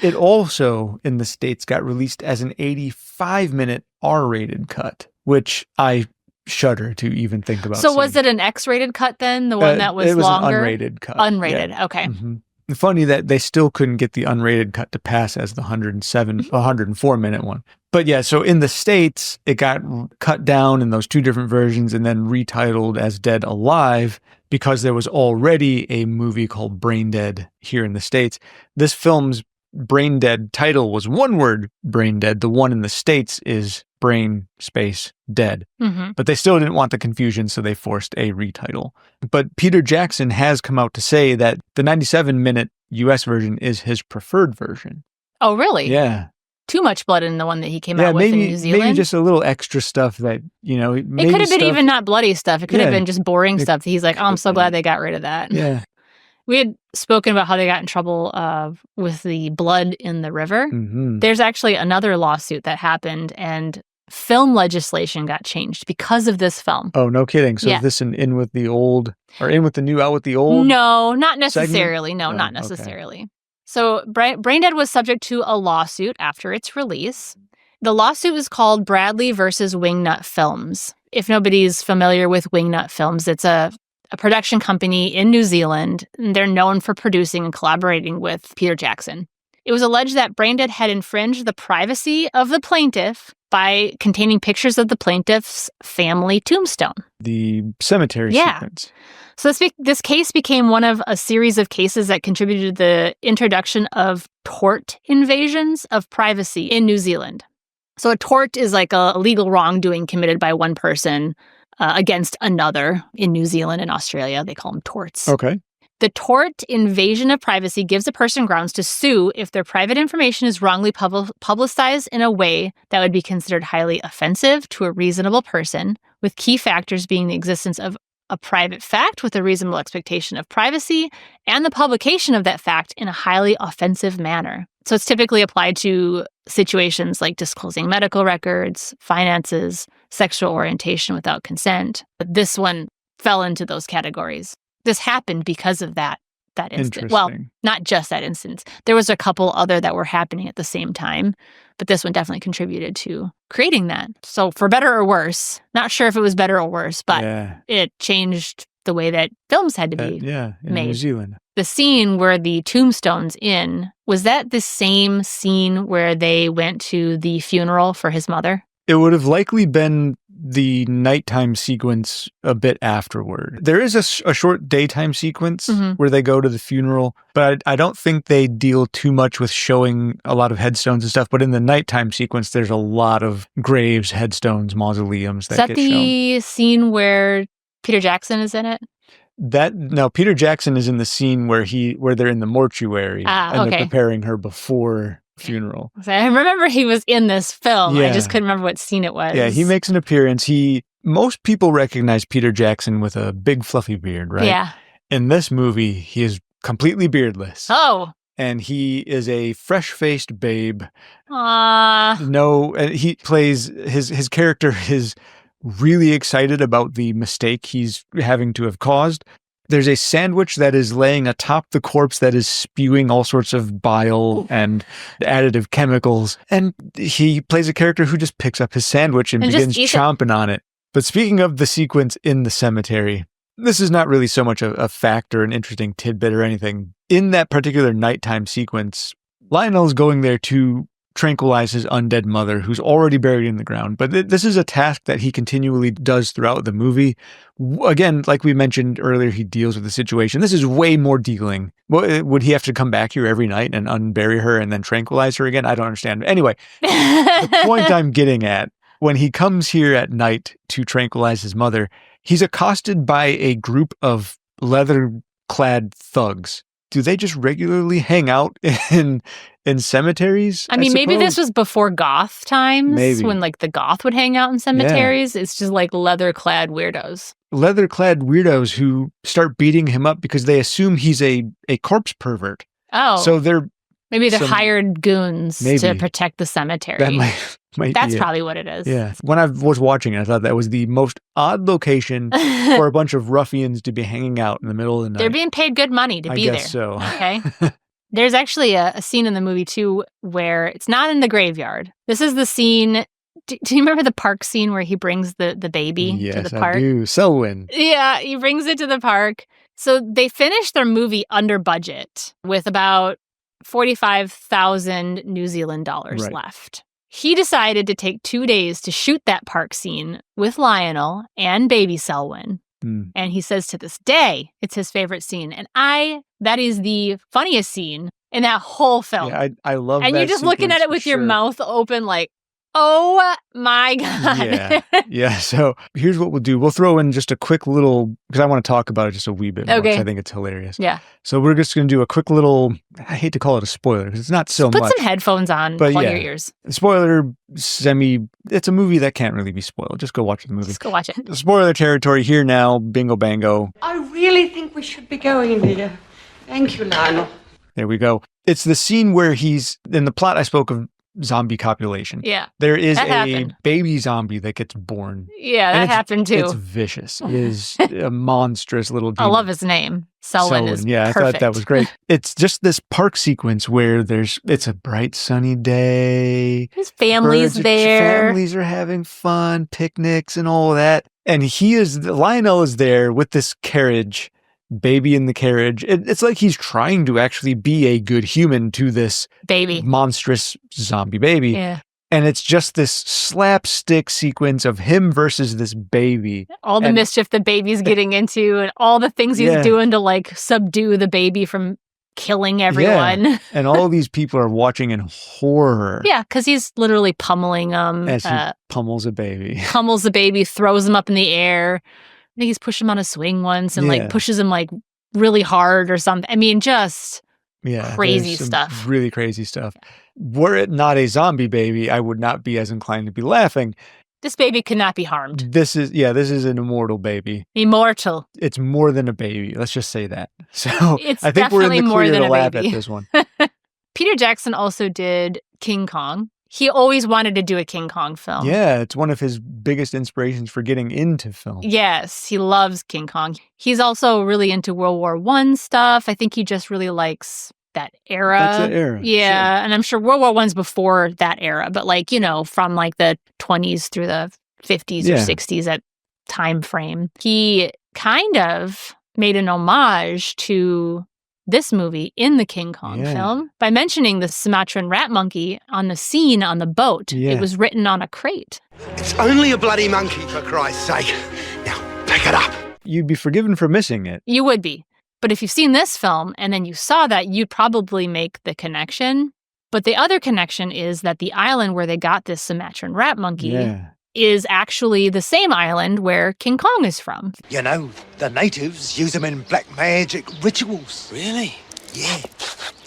It also, in the States, got released as an 85-minute R-rated cut, which I shudder to even think about. So was seeing. it an X-rated cut then? The one that was It was longer? an unrated cut. Unrated. Okay. Mhm. Funny that they still couldn't get the unrated cut to pass as the 104-minute one. But yeah, so in the States, it got cut down in those two different versions and then retitled as Dead Alive because there was already a movie called Braindead here in the States. This film's Braindead title was one word, Braindead. The one in the States is Brain Space Dead. Mm-hmm. But they still didn't want the confusion, so they forced a retitle. But Peter Jackson has come out to say that the 97-minute US version is his preferred version. Oh, really? Yeah. Too much blood in the one that he came out with in New Zealand? Maybe just a little extra stuff that, maybe it could have been stuff- even not bloody stuff. It could have Yeah. been just boring stuff. He's like, oh, I'm so could glad be. they got rid of that. Yeah. We had spoken about how they got in trouble with the blood in the river. Mhm. There's actually another lawsuit that happened, and film legislation got changed because of this film. Oh, no kidding. So Yeah. is this an in with the old, or in with the new, out with the old? No, not segment? necessarily. No, Oh, not okay. necessarily. So Braindead was subject to a lawsuit after its release. The lawsuit was called Bradley versus Wingnut Films. If nobody's familiar with Wingnut Films, it's a production company in New Zealand. And they're known for producing and collaborating with Peter Jackson. It was alleged that Braindead had infringed the privacy of the plaintiff by containing pictures of the plaintiff's family tombstone. The cemetery Yeah. sequence. So this case became one of a series of cases that contributed to the introduction of tort invasions of privacy in New Zealand. So a tort is like a legal wrongdoing committed by one person against another in New Zealand and Australia. They call them torts. Okay. The tort invasion of privacy gives a person grounds to sue if their private information is wrongly publicized in a way that would be considered highly offensive to a reasonable person, with key factors being the existence of a private fact with a reasonable expectation of privacy and the publication of that fact in a highly offensive manner. So it's typically applied to situations like disclosing medical records, finances, sexual orientation without consent. But this one fell into those categories. This happened because of that that instance. Well, Interesting. not just that instance. There was a couple other that were happening at the same time, but this one definitely contributed to creating that. So for better or worse, not sure if it was better or worse, but it changed the way that films had to be in made. New Zealand. The scene where the tombstone's in, was that the same scene where they went to the funeral for his mother? It would have likely been the nighttime sequence a bit afterward. There is a short daytime sequence where they go to the funeral, but I don't think they deal too much with showing a lot of headstones and stuff. But in the nighttime sequence, there's a lot of graves, headstones, mausoleums that get shown. Is that the scene where Peter Jackson is in it? No, Peter Jackson is in the scene where they're in the mortuary and they're preparing her before funeral. So I remember he was in this film. Yeah. I just couldn't remember what scene it was. Yeah, he makes an appearance. Most people recognize Peter Jackson with a big fluffy beard, right? Yeah. In this movie, he is completely beardless. Oh. And he is a fresh-faced babe. Aww. No, and he plays his character is really excited about the mistake he's having to have caused. There's a sandwich that is laying atop the corpse that is spewing all sorts of bile and additive chemicals. And he plays a character who just picks up his sandwich and begins chomping on it. But speaking of the sequence in the cemetery, this is not really so much a fact or an interesting tidbit or anything. In that particular nighttime sequence, Lionel's going there to tranquilize his undead mother, who's already buried in the ground. But this is a task that he continually does throughout the movie. Again, like we mentioned earlier, he deals with the situation. This is way more dealing. Would he have to come back here every night and unbury her and then tranquilize her again? I don't understand. Anyway, the point I'm getting at, when he comes here at night to tranquilize his mother, he's accosted by a group of leather-clad thugs. Do they just regularly hang out in cemeteries? I mean, maybe this was before goth times, when like the goth would hang out in cemeteries. Yeah. It's just like leather-clad weirdos. Leather-clad weirdos who start beating him up because they assume he's a corpse pervert. Oh. So maybe they're hired goons to protect the cemetery. That might That's be probably what it is. Yeah. When I was watching it, I thought that was the most odd location for a bunch of ruffians to be hanging out in the middle of the night. They're being paid good money to be there. I guess so. Okay. There's actually a scene in the movie, too, where it's not in the graveyard. This is the scene. Do you remember the park scene where he brings the baby to the park? Yes, I do. Selwyn. Yeah, he brings it to the park. So they finished their movie under budget with about 45,000 New Zealand dollars left. He decided to take 2 days to shoot that park scene with Lionel and baby Selwyn. And he says to this day, it's his favorite scene. And that is the funniest scene in that whole film. Yeah, I love that. And you're just looking at it with your mouth open like, oh my God. Yeah. So here's what we'll do. We'll throw in just a quick little, because I want to talk about it just a wee bit more, because I think it's hilarious. Yeah. So we're just going to do a quick little, I hate to call it a spoiler, because it's not so much. Put some headphones on, plug your ears. Spoiler, it's a movie that can't really be spoiled. Just go watch the movie. Just go watch it. Spoiler territory here now, bingo bango. I really think we should be going, dear. Thank you, Lionel. There we go. It's the scene where he's, in the plot I spoke of, zombie copulation. Yeah. There is a baby zombie that gets born. Yeah, that happened too. It's vicious. It is a monstrous little demon. I love his name. Selwyn is Yeah, perfect. I thought that was great. It's just this park sequence where it's a bright sunny day. His family's there. Families are having fun, picnics and all that. And Lionel is there with this carriage, baby in the carriage. It's like he's trying to actually be a good human to this baby, monstrous zombie baby. Yeah. And it's just this slapstick sequence of him versus this baby. All the mischief the baby's getting into and all the things he's doing to like subdue the baby from killing everyone. Yeah. And all these people are watching in horror. Yeah, because he's literally pummeling them. As he pummels a baby. Pummels the baby, throws him up in the air. I think he's pushed him on a swing once and like pushes him like really hard or something. I mean, just crazy stuff. Really crazy stuff. Were it not a zombie baby, I would not be as inclined to be laughing. This baby cannot be harmed. This is an immortal baby. Immortal. It's more than a baby. Let's just say that. So it's I think we're in the more clear than to a laugh baby. at this one. Peter Jackson also did King Kong. He always wanted to do a King Kong film. Yeah, it's one of his biggest inspirations for getting into film. Yes, he loves King Kong. He's also really into World War I stuff. I think he just really likes that era. That's the era. Yeah, Sure. and I'm sure World War I's before that era, but like, from like the 20s through the 50s or 60s, that time frame. He kind of made an homage to this movie in the King Kong film by mentioning the Sumatran rat monkey on the scene on the boat. Yeah. It was written on a crate. It's only a bloody monkey, for Christ's sake. Now, pick it up. You'd be forgiven for missing it. You would be. But if you've seen this film and then you saw that, you'd probably make the connection. But the other connection is that the island where they got this Sumatran rat monkey is actually the same island where King Kong is from. You know, the natives use them in black magic rituals. Really? Yeah.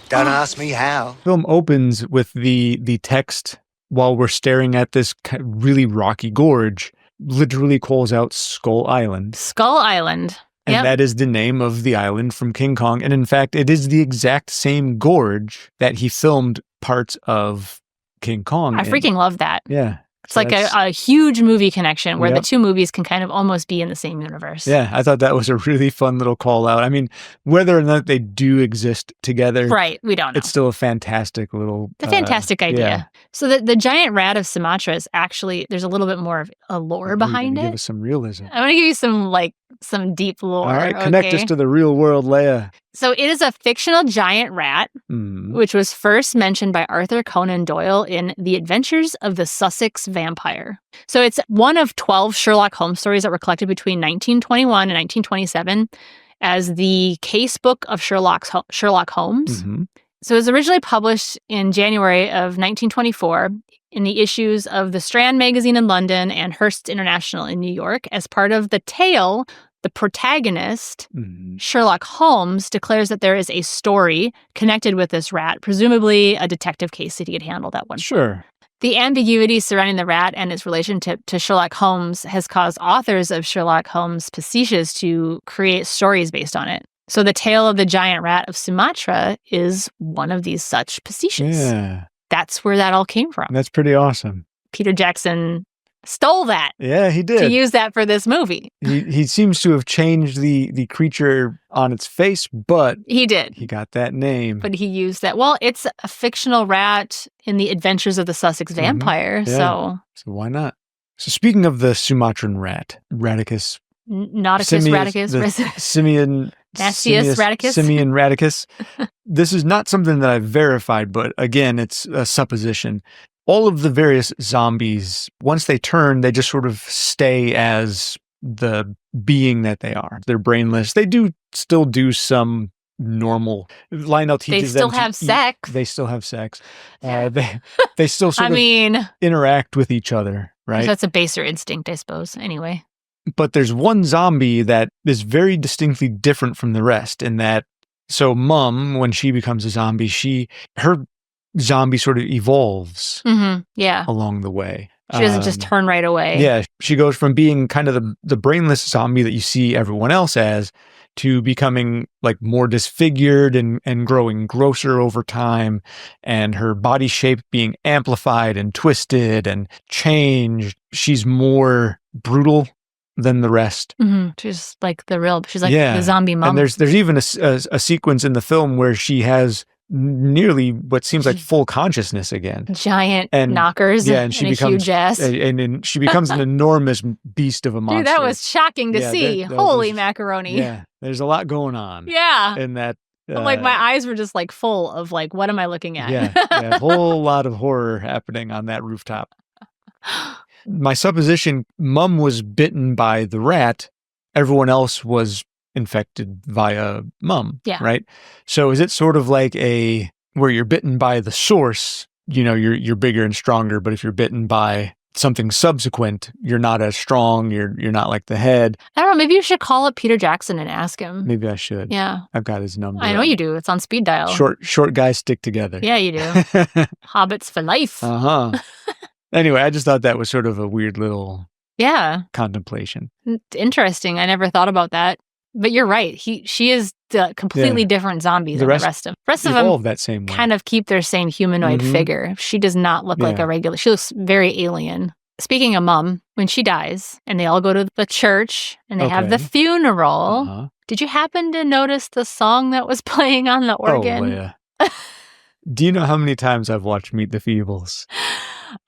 Don't ask me how. Film opens with the text while we're staring at this really rocky gorge, literally calls out Skull Island. Skull Island. And that is the name of the island from King Kong. And in fact, it is the exact same gorge that he filmed parts of King Kong I freaking love that. Yeah. It's like a huge movie connection where the two movies can kind of almost be in the same universe. Yeah, I thought that was a really fun little call out. I mean, whether or not they do exist together. Right, we don't know. It's still a fantastic little... It's a fantastic idea. Yeah. So the giant rat of Sumatra is actually, there's a little bit more of a lore behind it. Give us some realism. I want to give you some deep lore. All right, connect us to the real world, Leia. So it is a fictional giant rat, which was first mentioned by Arthur Conan Doyle in The Adventures of the Sussex Vampire. So it's one of 12 Sherlock Holmes stories that were collected between 1921 and 1927 as the case book of Sherlock Holmes. So it was originally published in January of 1924 in the issues of the Strand magazine in London and Hearst International in New York as part of the tale. The protagonist, Sherlock Holmes, declares that there is a story connected with this rat, presumably a detective case that he had handled at one point. Sure. The ambiguity surrounding the rat and its relationship to Sherlock Holmes has caused authors of Sherlock Holmes' pastiches to create stories based on it. So the tale of the giant rat of Sumatra is one of these such pastiches. Yeah. That's where that all came from. That's pretty awesome. Peter Jackson stole that. Yeah, he did. To use that for this movie. He seems to have changed the creature on its face, but... He did. He got that name. But he used that. Well, it's a fictional rat in the Adventures of the Sussex Vampire, So why not? So speaking of the Sumatran rat, Radicus... Nauticus radicus. Simian... Nastius radicus. Simian radicus. This is not something that I've verified, but again, it's a supposition. All of the various zombies, once they turn, they just sort of stay as the being that they are. They're brainless. They do still do some normal. Lionel teaches them. They still have sex. They still have sex. They still sort of interact with each other, right? That's a baser instinct, I suppose. Anyway. But there's one zombie that is very distinctly different from the rest in that, so Mum, when she becomes a zombie, her zombie sort of evolves along the way. She doesn't just turn right away. Yeah, she goes from being kind of the brainless zombie that you see everyone else as to becoming like more disfigured and growing grosser over time, and her body shape being amplified and twisted and changed. She's more brutal than the rest. She's like she's like the zombie mom. And there's even a sequence in the film where she has nearly what seems like full consciousness again. Giant knockers and she becomes, a huge ass. And she becomes an enormous beast of a monster. Dude, that was shocking to see. Holy macaroni. Yeah, there's a lot going on. Yeah. In that. Like my eyes were just like full of like, what am I looking at? Yeah, a whole lot of horror happening on that rooftop. My supposition, Mum was bitten by the rat. Everyone else was infected via Mum. Yeah. Right? So is it sort of like where you're bitten by the source, you're bigger and stronger, but if you're bitten by something subsequent, you're not as strong, you're not like the head. I don't know, maybe you should call up Peter Jackson and ask him. Maybe I should. Yeah. I've got his number. I know you do. It's on speed dial. Short guys stick together. Yeah, you do. Hobbits for life. Anyway, I just thought that was sort of a weird little contemplation. Interesting. I never thought about that. But you're right. She is the completely different zombie than the rest of them. Evolve that same way. Kind of keep their same humanoid figure. She does not look like a regular. She looks very alien. Speaking of Mom, when she dies and they all go to the church and they have the funeral, did you happen to notice the song that was playing on the organ? Oh, Leia. Do you know how many times I've watched Meet the Feebles?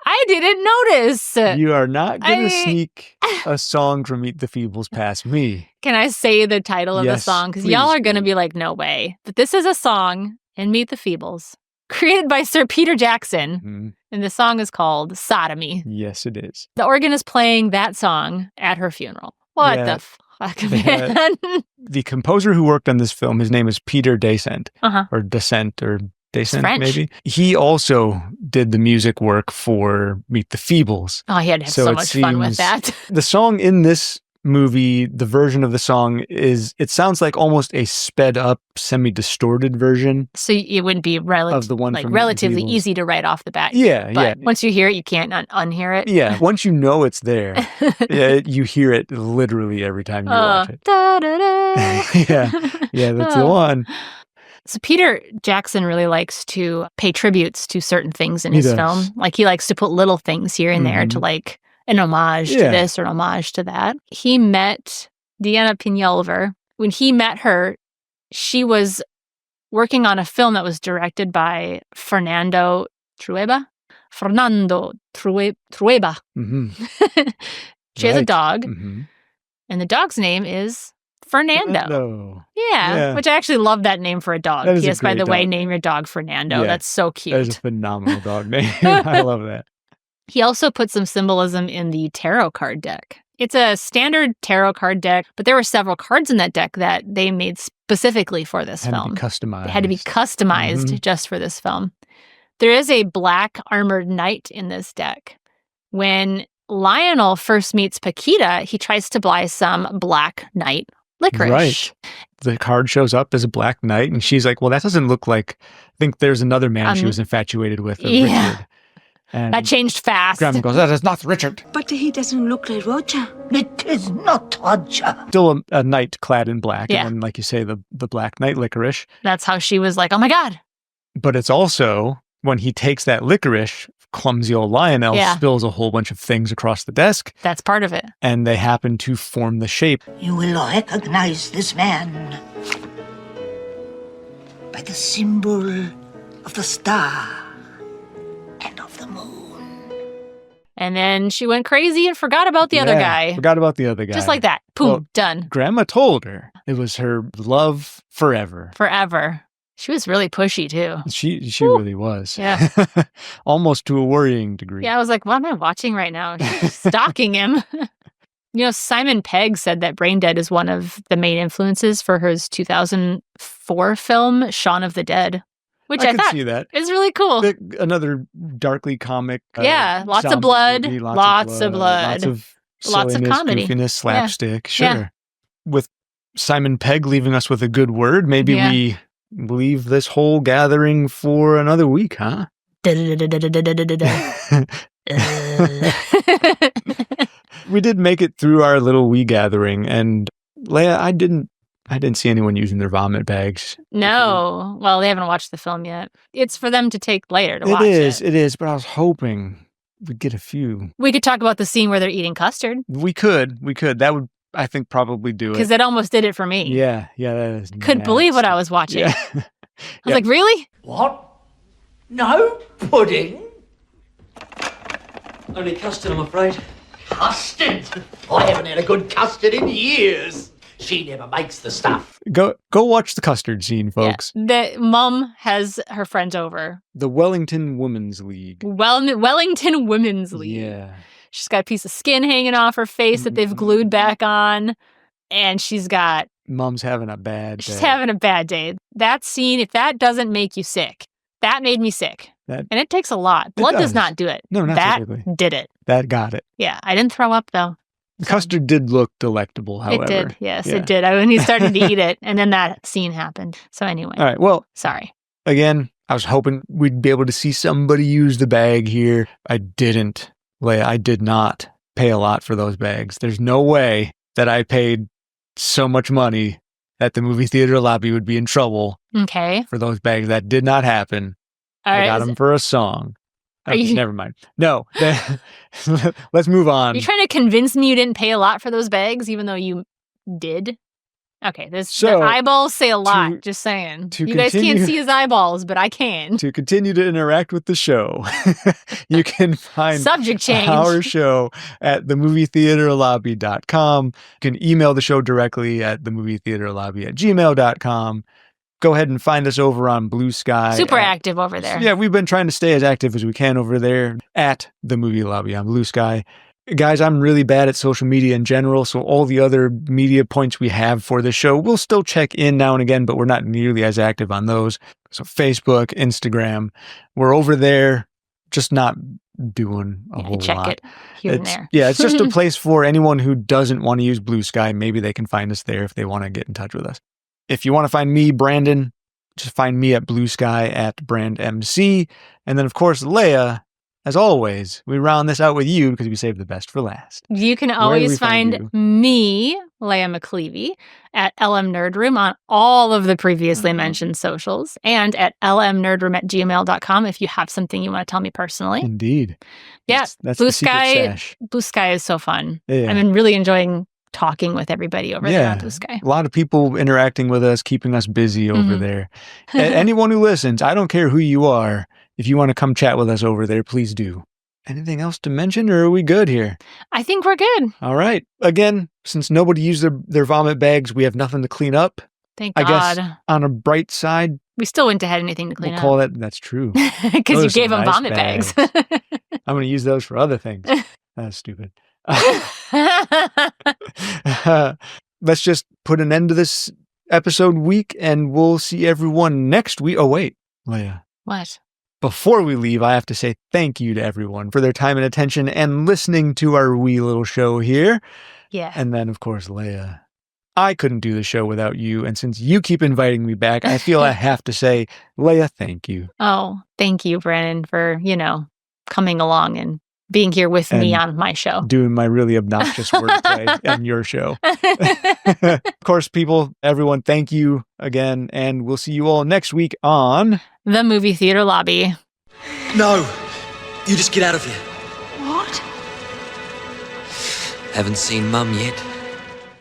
I didn't notice. You are not going to sneak a song from Meet the Feebles past me. Can I say the title of the song? Because y'all are going to be like, no way. But this is a song in Meet the Feebles created by Sir Peter Jackson. And the song is called Sodomy. Yes, it is. The organ is playing that song at her funeral. What the fuck, man? The composer who worked on this film, his name is Peter Descent. Or Descent, or Descent, maybe. He also did the music work for Meet the Feebles. Oh, he had to have so much fun with that. The song in this movie, the version of the song it sounds like almost a sped up, semi-distorted version. So it wouldn't be relatively easy to write off the bat. But once you hear it, you can't unhear it. Yeah, once you know it's there, you hear it literally every time you watch it. Yeah, that's the one. So Peter Jackson really likes to pay tributes to certain things in his film. Like he likes to put little things here and there to like an homage to this or an homage to that. He met Diana Pinolver. When he met her, she was working on a film that was directed by Fernando Trueba. She has a dog, and the dog's name is Fernando. Yeah, which I actually love that name for a dog. Yes, by the way, name your dog Fernando. Yeah. That's so cute. That is a phenomenal dog name. I love that. He also put some symbolism in the tarot card deck. It's a standard tarot card deck, but there were several cards in that deck that they made specifically for this film. Customized. They had to be customized just for this film. There is a black armored knight in this deck. When Lionel first meets Paquita, he tries to buy some black knight licorice. Right. The card shows up as a black knight, and she's like, well, that doesn't look like... I think there's another man she was infatuated with, Richard. And that changed fast. Grandma goes, that is not Richard. But he doesn't look like Roger. It is not Roger. Still a knight clad in black. And then, like you say, the black knight licorice. That's how she was like, oh my God. But it's also, when he takes that licorice, clumsy old Lionel spills a whole bunch of things across the desk. That's part of it. And they happen to form the shape. You will recognize this man by the symbol of the star and of the moon. And then she went crazy and forgot about the other guy. Forgot about the other guy. Just like that. Boom, done. Grandma told her it was her love forever. Forever. She was really pushy too. She really was. Yeah. Almost to a worrying degree. Yeah, I was like, what am I watching right now? She's stalking him. You know, Simon Pegg said that Braindead is one of the main influences for his 2004 film, Shaun of the Dead. Which I thought see that. is really cool. Another darkly comic. Lots of blood. Lots of blood. Lots of comedy. Goofiness, slapstick. Sure. Yeah. With Simon Pegg leaving us with a good word, maybe we leave this whole gathering for another week, huh? We did make it through our little wee gathering, and Leia, I didn't see anyone using their vomit bags. No. Well, they haven't watched the film yet. It's for them to take later to watch it. It is, but I was hoping we'd get a few. We could talk about the scene where they're eating custard. We could. That would, I think, probably do it. Because it almost did it for me. Yeah, that is Couldn't believe what I was watching. Yeah. I was like, really? What? No pudding? Only custard, I'm afraid. Custard? I haven't had a good custard in years. She never makes the stuff. Go watch the custard scene, folks. Yeah. The mom has her friends over. The Wellington Women's League. Wellington Women's League. Yeah. She's got a piece of skin hanging off her face that they've glued back on. And she's got... Mom's having a bad day. She's having a bad day. That scene, if that doesn't make you sick, that made me sick. And it takes a lot. Blood does not do it. No, not that typically. Did it. That got it. Yeah, I didn't throw up, though. The custard did look delectable, however. It did, yes, it did. When he started to eat it, and then that scene happened. So anyway. All right, well. Sorry. Again, I was hoping we'd be able to see somebody use the bag here. I didn't. Leia, I did not pay a lot for those bags. There's no way that I paid so much money that the movie theater lobby would be in trouble Okay. for those bags. That did not happen. All I right. got them for a song. Are Okay, you- never mind. No. Let's move on. Are you trying to convince me you didn't pay a lot for those bags, even though you did? Okay, the eyeballs say a lot, just saying. You guys can't see his eyeballs, but I can. To continue to interact with the show, you can find Subject change. our show at themovietheaterlobby.com. You can email the show directly at themovietheaterlobby@gmail.com. Go ahead and find us over on Blue Sky. Super active over there. Yeah, we've been trying to stay as active as we can over there at the Movie Lobby on Blue Sky. Guys, I'm really bad at social media in general, so all the other media points we have for the show, we'll still check in now and again, but we're not nearly as active on those. So Facebook, Instagram, we're over there, just not doing a whole check lot. it here and there. Yeah, it's just a place for anyone who doesn't want to use Blue Sky. Maybe they can find us there if they want to get in touch with us. If you want to find me, Brandon, just find me at Blue Sky at BrandMC. And then, of course, Leia, as always, we round this out with you because we saved the best for last. You can Where do always we find find me, Leia McClevey, at LM Nerd Room on all of the previously mentioned socials and at lmnerdroom@gmail.com if you have something you want to tell me personally. Indeed. Yeah, That's Blue the secret Sky. stash. Blue Sky is so fun. Yeah. I've been really enjoying talking with everybody over there on Blue Sky. A lot of people interacting with us, keeping us busy over Mhm. there. Anyone who listens, I don't care who you are. If you want to come chat with us over there, please do. Anything else to mention, or are we good here? I think we're good. All right. Again, since nobody used their vomit bags, we have nothing to clean up. Thank I God. guess on a bright side, We still wouldn't have had anything to clean we'll up. call that's true. Because Those you are some gave them nice vomit bags. I'm going to use those for other things. That's stupid. Let's just put an end to this episode week, and we'll see everyone next week. Oh, wait, Leia. What? Before we leave, I have to say thank you to everyone for their time and attention and listening to our wee little show here. Yeah. And then, of course, Leia, I couldn't do the show without you. And since you keep inviting me back, I feel I have to say, Leia, thank you. Oh, thank you, Brandon, for, coming along and being here with me And on my show. Doing my really obnoxious wordplay on your show. Of course, people, everyone, thank you again. And we'll see you all next week on The Movie Theater Lobby. No, you just get out of here. What? Haven't seen Mum yet.